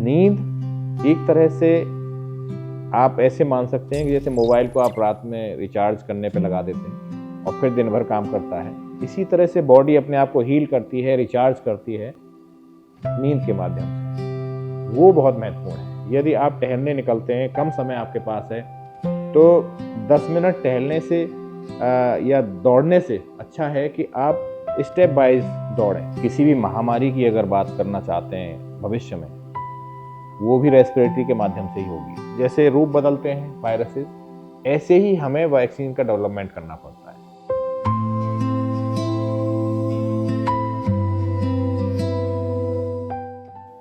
नींद एक तरह से आप ऐसे मान सकते हैं कि जैसे मोबाइल को आप रात में रिचार्ज करने पे लगा देते हैं और फिर दिन भर काम करता है, इसी तरह से बॉडी अपने आप को हील करती है, रिचार्ज करती है नींद के माध्यम से। वो बहुत महत्वपूर्ण है। यदि आप टहलने निकलते हैं, कम समय आपके पास है, तो 10 मिनट टहलने से या दौड़ने से अच्छा है कि आप स्टेप बाय दौड़ें। किसी भी महामारी की अगर बात करना चाहते हैं भविष्य में, वो भी रेस्पिरेटरी के माध्यम से ही होगी। जैसे रूप बदलते हैं वायरसेस, ऐसे ही हमें वैक्सीन का डेवलपमेंट करना पड़ता है।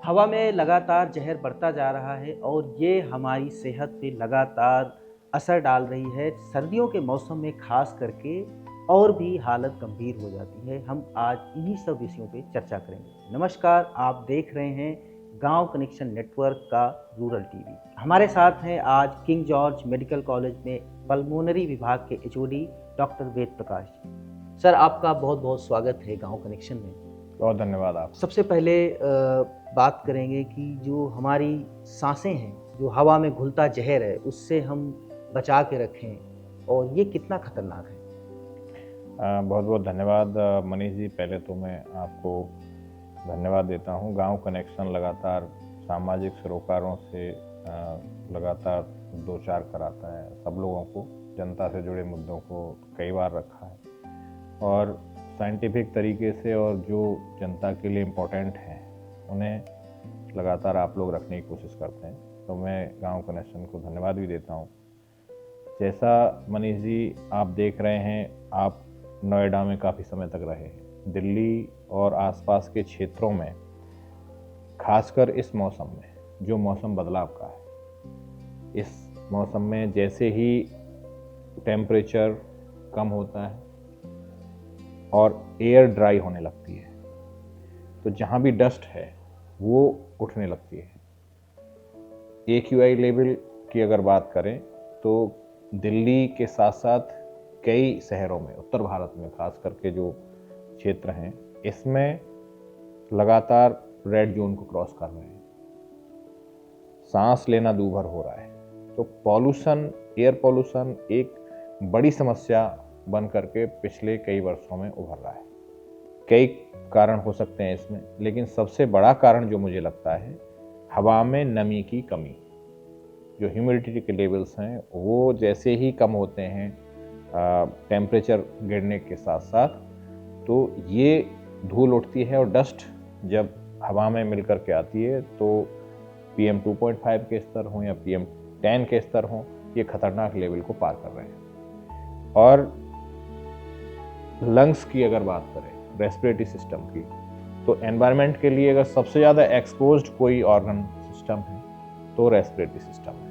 हवा में लगातार जहर बढ़ता जा रहा है और ये हमारी सेहत पे लगातार असर डाल रही है। सर्दियों के मौसम में खास करके और भी हालत गंभीर हो जाती है। हम आज इन्हीं सब विषयों पे चर्चा करेंगे। नमस्कार, आप देख रहे हैं गांव कनेक्शन नेटवर्क का रूरल टीवी। हमारे साथ हैं आज किंग जॉर्ज मेडिकल कॉलेज में पल्मोनरी विभाग के HOD doctor Ved Prakash ji. Sir, आपका बहुत बहुत स्वागत है गांव कनेक्शन में। बहुत धन्यवाद आप। सबसे पहले बात करेंगे कि जो हमारी सांसें हैं, जो हवा में घुलता जहर है, उससे हम बचा के रखें और ये कितना खतरनाक है। बहुत बहुत धन्यवाद मनीष जी। पहले तो मैं आपको धन्यवाद देता हूँ। गांव कनेक्शन लगातार सामाजिक सरोकारों से लगातार दो चार कराता है, सब लोगों को, जनता से जुड़े मुद्दों को कई बार रखा है और साइंटिफिक तरीके से, और जो जनता के लिए इम्पोर्टेंट हैं उन्हें लगातार आप लोग रखने की कोशिश करते हैं। तो मैं गांव कनेक्शन को धन्यवाद भी देता हूं। जैसा मनीष जी आप देख रहे हैं, आप नोएडा में काफ़ी समय तक रहे हैं। दिल्ली और आसपास के क्षेत्रों में, खासकर इस मौसम में, जो मौसम बदलाव का है, इस मौसम में जैसे ही टेम्परेचर कम होता है और एयर ड्राई होने लगती है, तो जहाँ भी डस्ट है वो उठने लगती है। AQI लेवल की अगर बात करें तो दिल्ली के साथ साथ कई शहरों में, उत्तर भारत में खास करके जो क्षेत्र हैं, इसमें लगातार रेड जोन को क्रॉस कर रहे हैं। सांस लेना दूभर हो रहा है। तो पॉल्यूशन, एयर पॉल्यूशन एक बड़ी समस्या बन करके पिछले कई वर्षों में उभर रहा है। कई कारण हो सकते हैं इसमें, लेकिन सबसे बड़ा कारण जो मुझे लगता है, हवा में नमी की कमी। जो ह्यूमिडिटी के लेवल्स हैं वो जैसे ही कम होते हैं टेम्परेचर गिरने के साथ साथ, तो ये धूल उठती है और डस्ट जब हवा में मिल कर के आती है तो PM 2.5 के स्तर हों या PM 10 के स्तर हों, ये खतरनाक लेवल को पार कर रहे हैं। और लंग्स की अगर बात करें, रेस्पिरेटरी सिस्टम की, तो एनवायरनमेंट के लिए अगर सबसे ज़्यादा एक्सपोज्ड कोई ऑर्गन सिस्टम है तो रेस्पिरेटरी सिस्टम है।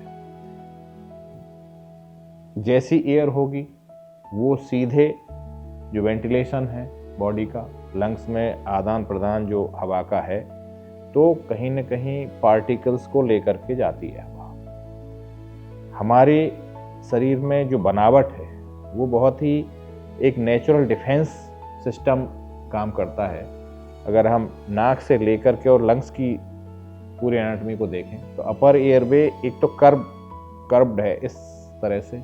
जैसी एयर होगी वो सीधे जो वेंटिलेशन है बॉडी का, लंग्स में आदान प्रदान जो हवा का है, तो कहीं न कहीं पार्टिकल्स को लेकर के जाती है हवा। हमारे शरीर में जो बनावट है वो बहुत ही एक नेचुरल डिफेंस सिस्टम काम करता है। अगर हम नाक से लेकर के और लंग्स की पूरी एनाटॉमी को देखें तो अपर एयरवे एक तो कर्व्ड है इस तरह से,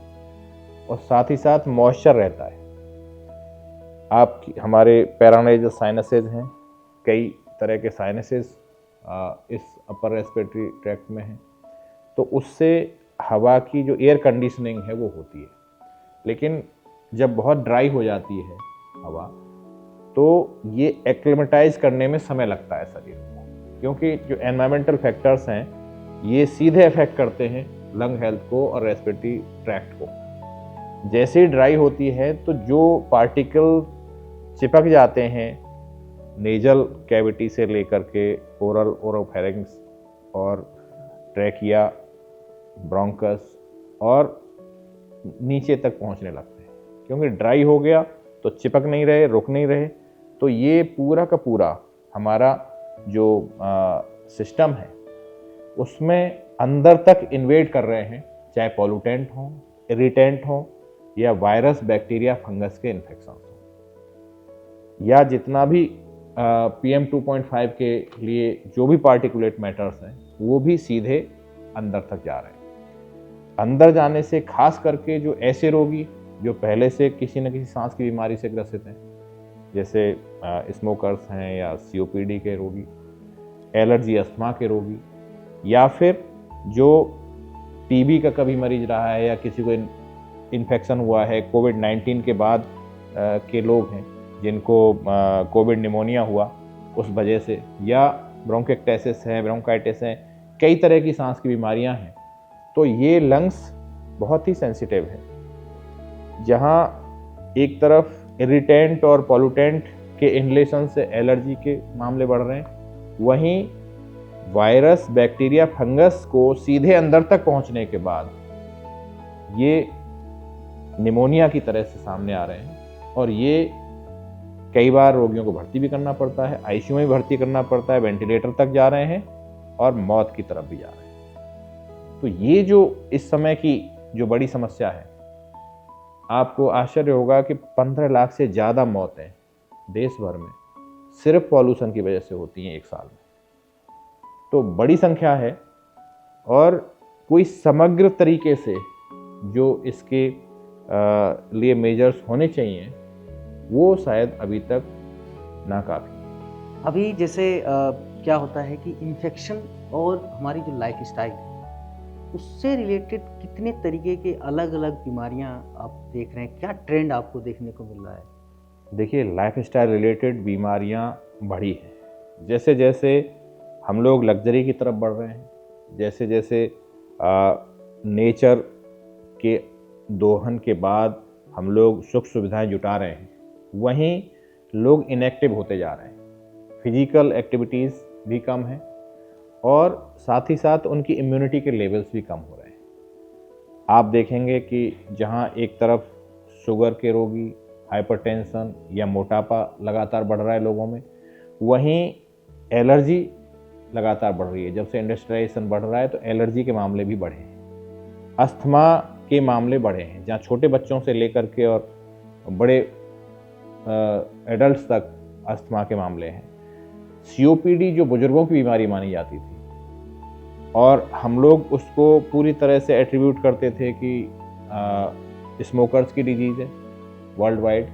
और साथ ही साथ मॉइस्चर रहता है। हमारे पैरानेजल साइनसेज हैं, कई तरह के साइनसेज इस अपर रेस्पिरेटरी ट्रैक्ट में हैं, तो उससे हवा की जो एयर कंडीशनिंग है वो होती है। लेकिन जब बहुत ड्राई हो जाती है हवा, तो ये एक्लिमेटाइज करने में समय लगता है शरीर को, क्योंकि जो एनवायरमेंटल फैक्टर्स हैं ये सीधे अफेक्ट करते हैं लंग हेल्थ को और रेस्पिरेटरी ट्रैक्ट को। जैसे ही ड्राई होती है तो जो पार्टिकल चिपक जाते हैं नेजल कैविटी से लेकर के ओरल, ओरोफेरिंक्स और ट्रैकिया, ब्रोंकस और नीचे तक पहुंचने लगते हैं, क्योंकि ड्राई हो गया तो चिपक नहीं रहे, रुक नहीं रहे। तो ये पूरा का पूरा हमारा जो सिस्टम है उसमें अंदर तक इन्वेड कर रहे हैं, चाहे पॉल्यूटेंट हों, इरिटेंट हों, या वायरस, बैक्टीरिया, फंगस के इन्फेक्शन हों, या जितना भी PM 2.5 के लिए जो भी पार्टिकुलेट मैटर्स हैं वो भी सीधे अंदर तक जा रहे हैं। अंदर जाने से खास करके जो ऐसे रोगी जो पहले से किसी न किसी सांस की बीमारी से ग्रसित हैं, जैसे स्मोकर्स हैं या COPD के रोगी, एलर्जी अस्थमा के रोगी, या फिर जो TB का कभी मरीज रहा है या किसी को इन्फेक्शन हुआ है कोविड-19 के बाद के लोग हैं जिनको कोविड निमोनिया हुआ उस वजह से, या ब्रोंकाइटिस है, ब्रोंकाइटिस है, कई तरह की सांस की बीमारियां हैं। तो ये लंग्स बहुत ही सेंसिटिव है। जहां एक तरफ इरिटेंट और पॉल्यूटेंट के इनहेलेशन से एलर्जी के मामले बढ़ रहे हैं, वहीं वायरस, बैक्टीरिया, फंगस को सीधे अंदर तक पहुंचने के बाद ये निमोनिया की तरह से सामने आ रहे हैं। और ये कई बार रोगियों को भर्ती भी करना पड़ता है, ICU में भर्ती करना पड़ता है, वेंटिलेटर तक जा रहे हैं और मौत की तरफ भी जा रहे हैं। तो ये जो इस समय की जो बड़ी समस्या है, आपको आश्चर्य होगा कि 15 लाख से ज़्यादा मौतें देश भर में सिर्फ पॉल्यूशन की वजह से होती हैं एक साल में। तो बड़ी संख्या है और कोई समग्र तरीके से जो इसके लिए मेजर्स होने चाहिए वो शायद अभी तक नाकाफी। अभी जैसे क्या होता है कि इन्फेक्शन और हमारी जो लाइफ स्टाइल है उससे रिलेटेड कितने तरीके के अलग अलग बीमारियां आप देख रहे हैं, क्या ट्रेंड आपको देखने को मिल रहा है? देखिए, लाइफ स्टाइल रिलेटेड बीमारियां बढ़ी हैं। जैसे जैसे हम लोग लग्जरी की तरफ बढ़ रहे हैं, जैसे जैसे नेचर के दोहन के बाद हम लोग सुख सुविधाएं जुटा रहे हैं, वहीं लोग इनएक्टिव होते जा रहे हैं। फिजिकल एक्टिविटीज़ भी कम है और साथ ही साथ उनकी इम्यूनिटी के लेवल्स भी कम हो रहे हैं। आप देखेंगे कि जहां एक तरफ शुगर के रोगी, हाइपरटेंशन या मोटापा लगातार बढ़ रहा है लोगों में, वहीं एलर्जी लगातार बढ़ रही है। जब से इंडस्ट्रियलाइजेशन बढ़ रहा है तो एलर्जी के मामले भी बढ़े हैं, अस्थमा के मामले बढ़े हैं, जहाँ छोटे बच्चों से लेकर के और बड़े एडल्ट्स तक अस्थमा के मामले हैं। COPD जो बुजुर्गों की बीमारी मानी जाती थी और हम लोग उसको पूरी तरह से एट्रीब्यूट करते थे कि स्मोकर्स की डिजीज़ है वर्ल्ड वाइड,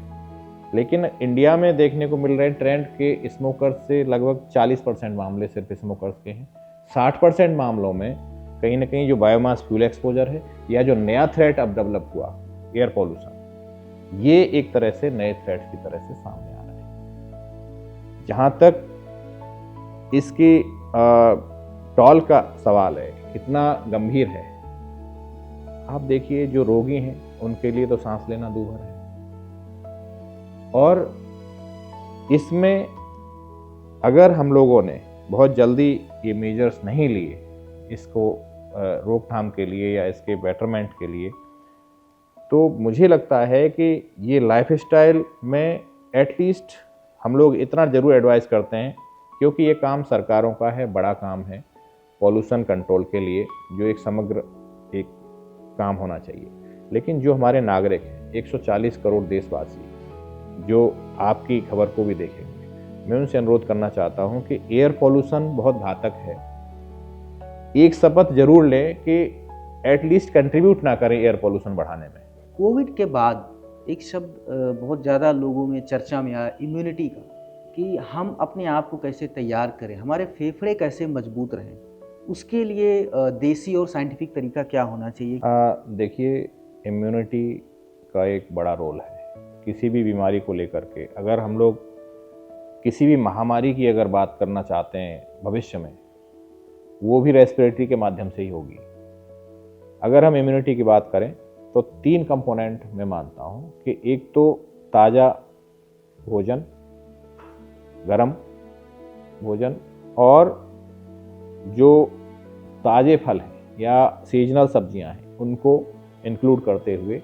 लेकिन इंडिया में देखने को मिल रहे ट्रेंड के स्मोकर्स से लगभग 40% मामले सिर्फ स्मोकर्स के हैं। 60% मामलों में कहीं ना कहीं जो बायोमास फ्यूल एक्सपोजर है या जो नया थ्रेट अब डेवलप हुआ एयर पॉल्यूशन, ये एक तरह से नए थ्रेट्स की तरह से सामने आ रहे हैं। जहाँ तक इसकी टॉल का सवाल है, कितना गंभीर है, आप देखिए जो रोगी हैं उनके लिए तो सांस लेना दूभर है। और इसमें अगर हम लोगों ने बहुत जल्दी ये मेजर्स नहीं लिए इसको रोकथाम के लिए या इसके बेटरमेंट के लिए, तो मुझे लगता है कि ये लाइफस्टाइल में एटलीस्ट हम लोग इतना ज़रूर एडवाइस करते हैं, क्योंकि ये काम सरकारों का है, बड़ा काम है पॉल्यूशन कंट्रोल के लिए, जो एक समग्र एक काम होना चाहिए। लेकिन जो हमारे नागरिक हैं, 140 करोड़ देशवासी जो आपकी खबर को भी देखेंगे, मैं उनसे अनुरोध करना चाहता हूं कि एयर पॉल्यूशन बहुत घातक है। एक शपथ जरूर लें कि एटलीस्ट कंट्रीब्यूट ना करें एयर पॉल्यूशन बढ़ाने में। कोविड के बाद एक शब्द बहुत ज़्यादा लोगों में चर्चा में आया, इम्यूनिटी का, कि हम अपने आप को कैसे तैयार करें, हमारे फेफड़े कैसे मजबूत रहें, उसके लिए देसी और साइंटिफिक तरीका क्या होना चाहिए? देखिए, इम्यूनिटी का एक बड़ा रोल है किसी भी बीमारी को लेकर के। अगर हम लोग किसी भी महामारी की अगर बात करना चाहते हैं भविष्य में, वो भी रेस्पिरेटरी के माध्यम से ही होगी। अगर हम इम्यूनिटी की बात करें तो 3 कंपोनेंट मैं मानता हूँ कि एक तो ताज़ा भोजन, गरम भोजन, और जो ताज़े फल हैं या सीजनल सब्जियां हैं उनको इंक्लूड करते हुए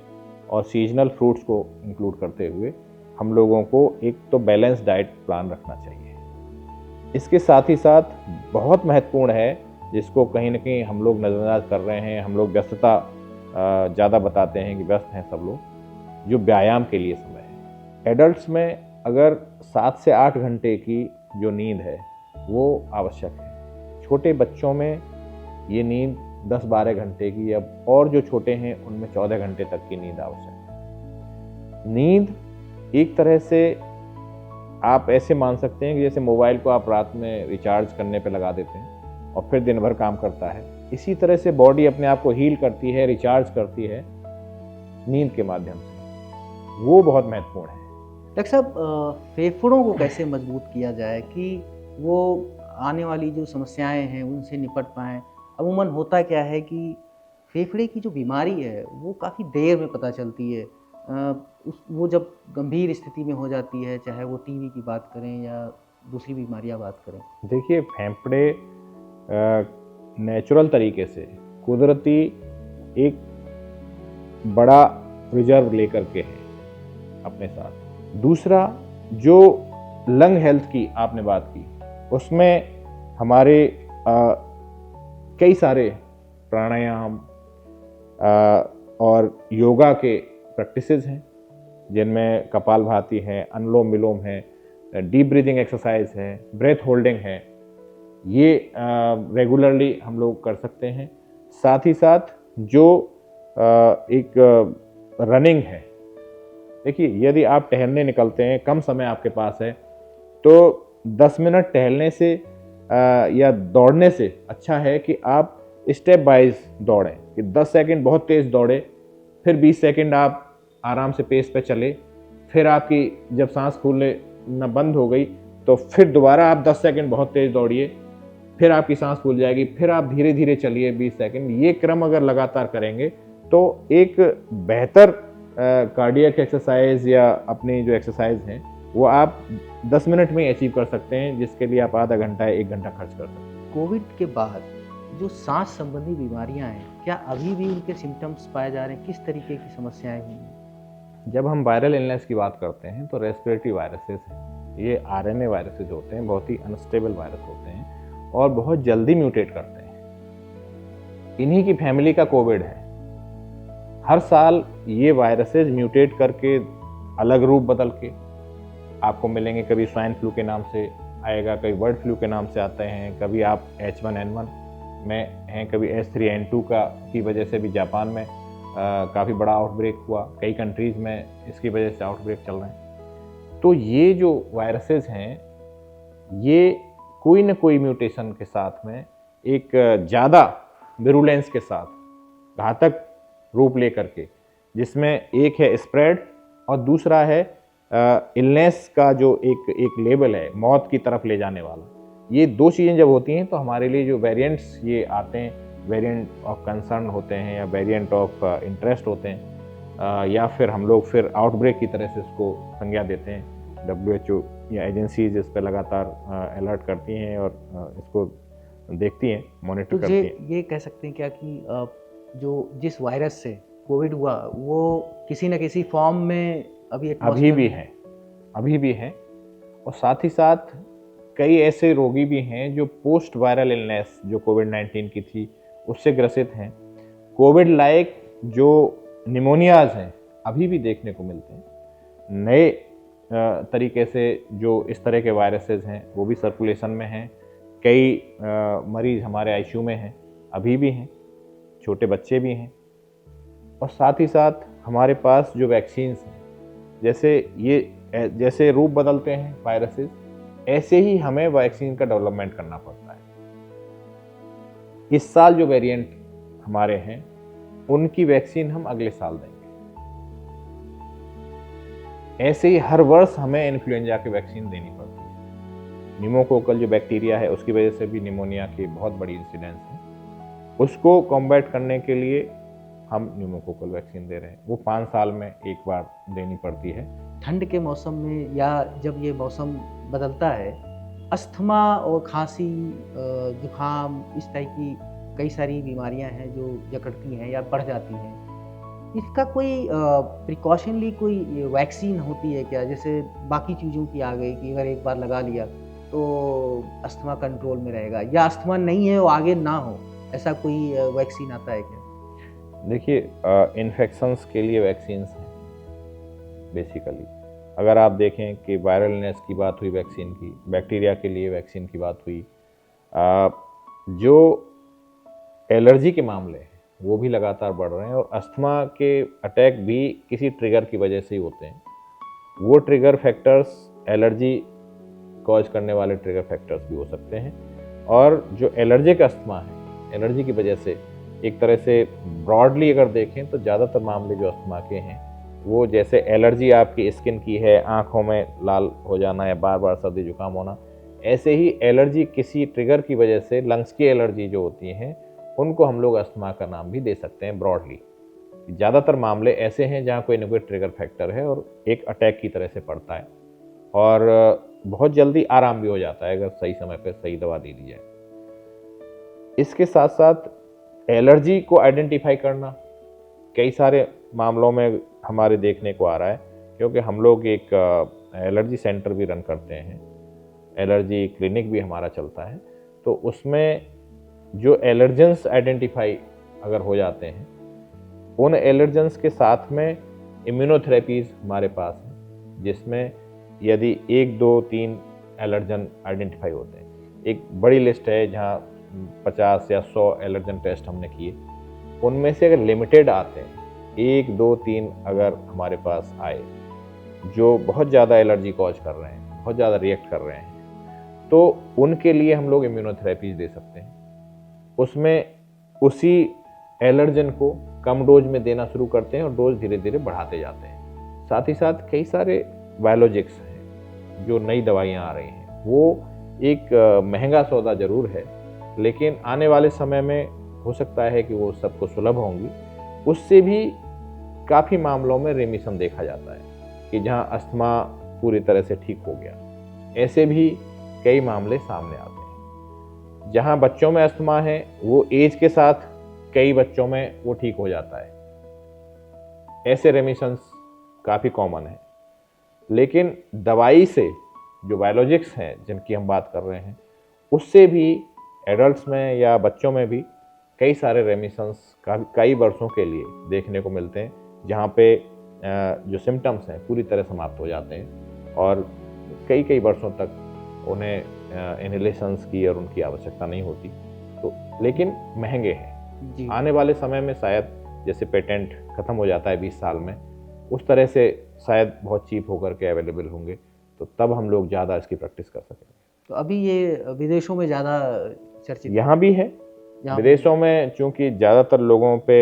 और सीजनल फ्रूट्स को इंक्लूड करते हुए हम लोगों को एक तो बैलेंस डाइट प्लान रखना चाहिए। इसके साथ ही साथ बहुत महत्वपूर्ण है, जिसको कहीं ना कहीं हम लोग नज़रअंदाज कर रहे हैं, हम लोग व्यस्तता ज़्यादा बताते हैं कि व्यस्त हैं सब लोग, जो व्यायाम के लिए समय है। एडल्ट्स में अगर 7 से 8 घंटे की जो नींद है वो आवश्यक है। छोटे बच्चों में ये नींद 10-12 घंटे की, अब और जो छोटे हैं उनमें 14 घंटे तक की नींद आवश्यक है। नींद एक तरह से आप ऐसे मान सकते हैं कि जैसे मोबाइल को आप रात में रिचार्ज करने पे लगा देते हैं और फिर दिन भर काम करता है, इसी तरह से बॉडी अपने आप को हील करती है, रिचार्ज करती है नींद के माध्यम से। वो बहुत महत्वपूर्ण है। डॉक्टर साहब, फेफड़ों को कैसे मजबूत किया जाए कि वो आने वाली जो समस्याएं हैं उनसे निपट पाएँ? अमूमन होता क्या है कि फेफड़े की जो बीमारी है वो काफ़ी देर में पता चलती है। वो जब गंभीर स्थिति में हो जाती है, चाहे वो टीबी की बात करें या दूसरी बीमारियां बात करें। देखिए, फेफड़े नेचुरल तरीके से कुदरती एक बड़ा रिजर्व लेकर के है अपने साथ। दूसरा, जो लंग हेल्थ की आपने बात की, उसमें हमारे कई सारे प्राणायाम और योगा के प्रैक्टिसेस हैं, जिनमें कपालभाति है, अनुलोम विलोम है, डीप ब्रीदिंग एक्सरसाइज है, ब्रेथ होल्डिंग है। ये रेगुलरली हम लोग कर सकते हैं। साथ ही साथ जो एक रनिंग है, देखिए, यदि आप टहलने निकलते हैं, कम समय आपके पास है, तो 10 मिनट टहलने से या दौड़ने से अच्छा है कि आप स्टेप वाइज दौड़ें, कि 10 सेकंड बहुत तेज़ दौड़े, फिर 20 सेकंड आप आराम से पेस पे चले, फिर आपकी जब सांस फूलने न बंद हो गई तो फिर दोबारा आप 10 सेकंड बहुत तेज़ दौड़िए, फिर आपकी सांस फूल जाएगी, फिर आप धीरे धीरे चलिए 20 सेकंड। ये क्रम अगर लगातार करेंगे तो एक बेहतर कार्डियक एक्सरसाइज या अपनी जो एक्सरसाइज हैं वो आप 10 मिनट में अचीव कर सकते हैं, जिसके लिए आप आधा घंटा 1 घंटा खर्च कर सकते हैं। कोविड के बाद जो सांस संबंधी बीमारियां हैं, क्या अभी भी उनके सिम्टम्स पाए जा रहे हैं? किस तरीके की समस्याएं हुई हैं? जब हम वायरल इलनेस की बात करते हैं तो रेस्पिरेटरी वायरसेस हैं। ये आरएनए वायरसेस होते हैं, बहुत ही अनस्टेबल वायरस होते हैं और बहुत जल्दी म्यूटेट करते हैं। इन्हीं की फैमिली का कोविड है। हर साल ये वायरसेस म्यूटेट करके अलग रूप बदल के आपको मिलेंगे। कभी स्वाइन फ्लू के नाम से आएगा, कभी बर्ड फ्लू के नाम से आते हैं, कभी आप H1N1 में हैं, कभी H3N2 की वजह से भी जापान में काफ़ी बड़ा आउटब्रेक हुआ। कई कंट्रीज़ में इसकी वजह से आउटब्रेक चल रहे हैं। तो ये जो वायरसेस हैं, ये कोई न कोई म्यूटेशन के साथ में एक ज़्यादा विरुलेंस के साथ घातक रूप ले करके, जिसमें एक है स्प्रेड और दूसरा है इलनेस का जो एक लेवल है, मौत की तरफ ले जाने वाला। ये दो चीज़ें जब होती हैं तो हमारे लिए जो वेरिएंट्स ये आते हैं, वेरिएंट ऑफ कंसर्न होते हैं या वेरिएंट ऑफ इंटरेस्ट होते हैं, या फिर हम लोग फिर आउटब्रेक की तरह से इसको संज्ञा देते हैं। WHO या एजेंसीज इस पर लगातार अलर्ट करती हैं और इसको देखती हैं, मॉनिटर करती हैं। ये कह सकते हैं क्या कि जो जिस वायरस से कोविड हुआ वो किसी न किसी फॉर्म में अभी भी है और साथ ही साथ कई ऐसे रोगी भी हैं जो पोस्ट वायरल इलनेस जो कोविड-19 की थी उससे ग्रसित हैं। कोविड लाइक जो निमोनियाज हैं अभी भी देखने को मिलते हैं। नए तरीके से जो इस तरह के वायरसेस हैं वो भी सर्कुलेशन में हैं। कई मरीज हमारे आईसीयू में हैं, अभी भी हैं, छोटे बच्चे भी हैं। और साथ ही साथ हमारे पास जो वैक्सीन्स हैं, जैसे रूप बदलते हैं वायरसेस, ऐसे ही हमें वैक्सीन का डेवलपमेंट करना पड़ता है। इस साल जो वेरिएंट हमारे हैं उनकी वैक्सीन हम अगले साल देंगे। ऐसे ही हर वर्ष हमें इन्फ्लुएंजा की वैक्सीन देनी पड़ती है। निमोकोकल जो बैक्टीरिया है उसकी वजह से भी निमोनिया की बहुत बड़ी इंसिडेंस है। उसको कॉम्बैट करने के लिए हम न्यूमोकोकल वैक्सीन दे रहे हैं। वो 5 साल में एक बार देनी पड़ती है। ठंड के मौसम में या जब ये मौसम बदलता है, अस्थमा और खांसी, जुखाम, इस टाइप की कई सारी बीमारियां हैं जो जकड़ती हैं या बढ़ जाती हैं। इसका कोई प्रिकॉशनली कोई वैक्सीन होती है क्या? जैसे बाकी चीज़ों की आ गई कि अगर एक बार लगा लिया तो अस्थमा कंट्रोल में रहेगा, या अस्थमा नहीं है वो आगे ना हो, ऐसा कोई वैक्सीन आता है क्या? देखिए, इन्फेक्शंस के लिए वैक्सीन्स हैं बेसिकली। अगर आप देखें कि वायरल इलनेस की बात हुई वैक्सीन की, बैक्टीरिया के लिए वैक्सीन की बात हुई, जो एलर्जी के मामले हैं वो भी लगातार बढ़ रहे हैं और अस्थमा के अटैक भी किसी ट्रिगर की वजह से ही होते हैं। वो ट्रिगर फैक्टर्स एलर्जी कॉज करने वाले ट्रिगर फैक्टर्स भी हो सकते हैं। और जो एलर्जिक अस्थमा है, एलर्जी की वजह से एक तरह से ब्रॉडली अगर देखें तो ज़्यादातर मामले जो अस्थमा के हैं वो जैसे एलर्जी आपकी स्किन की है, आँखों में लाल हो जाना या बार बार सर्दी जुकाम होना, ऐसे ही एलर्जी किसी ट्रिगर की वजह से लंग्स की एलर्जी जो होती हैं उनको हम लोग अस्थमा का नाम भी दे सकते हैं ब्रॉडली। ज़्यादातर मामले ऐसे हैं जहाँ कोई ना कोई ट्रिगर फैक्टर है और एक अटैक की तरह से पड़ता है और बहुत जल्दी आराम भी हो जाता है अगर सही समय पर सही दवा दे दी जाए। इसके साथ साथ एलर्जी को आइडेंटिफाई करना कई सारे मामलों में हमारे देखने को आ रहा है, क्योंकि हम लोग एक एलर्जी सेंटर भी रन करते हैं, एलर्जी क्लिनिक भी हमारा चलता है। तो उसमें जो एलर्जेंस आइडेंटिफाई अगर हो जाते हैं, उन एलर्जेंस के साथ में इम्यूनोथेरेपीज़ हमारे पास हैं, जिसमें यदि 1, 2, 3 एलर्जन आइडेंटिफाई होते हैं। एक बड़ी लिस्ट है जहाँ 50 या 100 एलर्जन टेस्ट हमने किए, उनमें से अगर लिमिटेड आते हैं, 1, 2, 3 अगर हमारे पास आए जो बहुत ज़्यादा एलर्जी कॉज कर रहे हैं, बहुत ज़्यादा रिएक्ट कर रहे हैं, तो उनके लिए हम लोग इम्यूनोथेरेपीज़ दे सकते हैं। उसमें उसी एलर्जन को कम डोज में देना शुरू करते हैं और डोज धीरे धीरे बढ़ाते जाते हैं। साथ ही साथ कई सारे बायोलॉजिक्स हैं जो नई दवाइयाँ आ रही हैं, वो एक महंगा सौदा ज़रूर है, लेकिन आने वाले समय में हो सकता है कि वो सबको सुलभ होंगी। उससे भी काफ़ी मामलों में रेमिशन देखा जाता है कि जहाँ अस्थमा पूरी तरह से ठीक हो गया, ऐसे भी कई मामले सामने आते हैं। जहाँ बच्चों में अस्थमा है वो एज के साथ कई बच्चों में वो ठीक हो जाता है, ऐसे रेमिशंस काफ़ी कॉमन है। लेकिन दवाई से जो बायोलॉजिक्स हैं जिनकी हम बात कर रहे हैं, उससे भी एडल्ट्स में या बच्चों में भी कई सारे रेमिशंस कई वर्षों के लिए देखने को मिलते हैं, जहाँ पे जो सिम्टम्स हैं पूरी तरह समाप्त हो जाते हैं और कई वर्षों तक उन्हें इनहेलेशंस की और उनकी आवश्यकता नहीं होती। तो लेकिन महंगे हैं। आने वाले समय में शायद जैसे पेटेंट ख़त्म हो जाता है 20 साल में, उस तरह से शायद बहुत चीप होकर के अवेलेबल होंगे, तो तब हम लोग ज़्यादा इसकी प्रैक्टिस कर सकेंगे। तो अभी ये विदेशों में ज़्यादा चर्चित, यहाँ भी है। विदेशों में चूँकि ज़्यादातर लोगों पे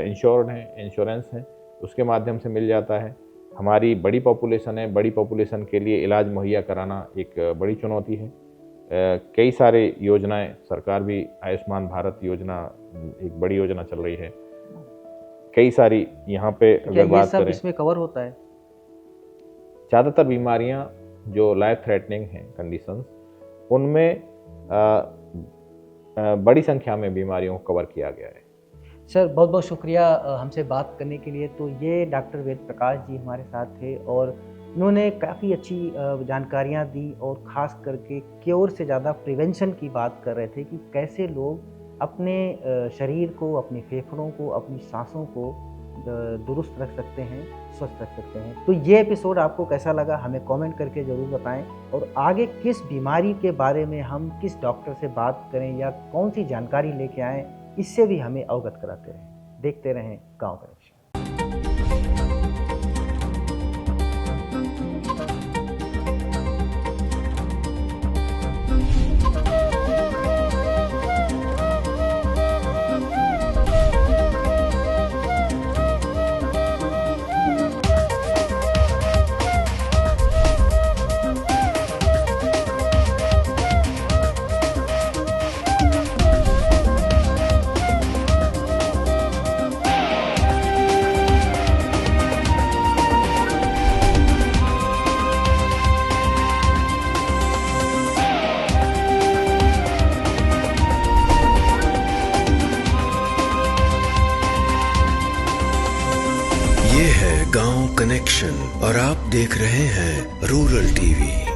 इंश्योर्ड हैं, इंश्योरेंस है, उसके माध्यम से मिल जाता है। हमारी बड़ी पॉपुलेशन है, बड़ी पॉपुलेशन के लिए इलाज मुहैया कराना एक बड़ी चुनौती है। कई सारे योजनाएं, सरकार भी आयुष्मान भारत योजना एक बड़ी योजना चल रही है, कई सारी यहाँ पे अगर बात करें, इसमें कवर होता है। ज़्यादातर बीमारियाँ जो लाइफ थ्रेटनिंग हैं कंडीशंस, उनमें बड़ी संख्या में बीमारियों को कवर किया गया है। सर बहुत बहुत शुक्रिया हमसे बात करने के लिए। तो ये डॉक्टर वेद प्रकाश जी हमारे साथ थे और इन्होंने काफ़ी अच्छी जानकारियाँ दी और ख़ास करके क्योर से ज़्यादा प्रिवेंशन की बात कर रहे थे कि कैसे लोग अपने शरीर को, अपने फेफड़ों को, अपनी सांसों को दुरुस्त रख सकते हैं, स्वस्थ रख सकते हैं। तो ये एपिसोड आपको कैसा लगा हमें कमेंट करके ज़रूर बताएं और आगे किस बीमारी के बारे में हम किस डॉक्टर से बात करें या कौन सी जानकारी लेके आएँ, इससे भी हमें अवगत कराते रहें। देखते रहें गांव कनेक्शन। गांव कनेक्शन और आप देख रहे हैं रूरल टीवी।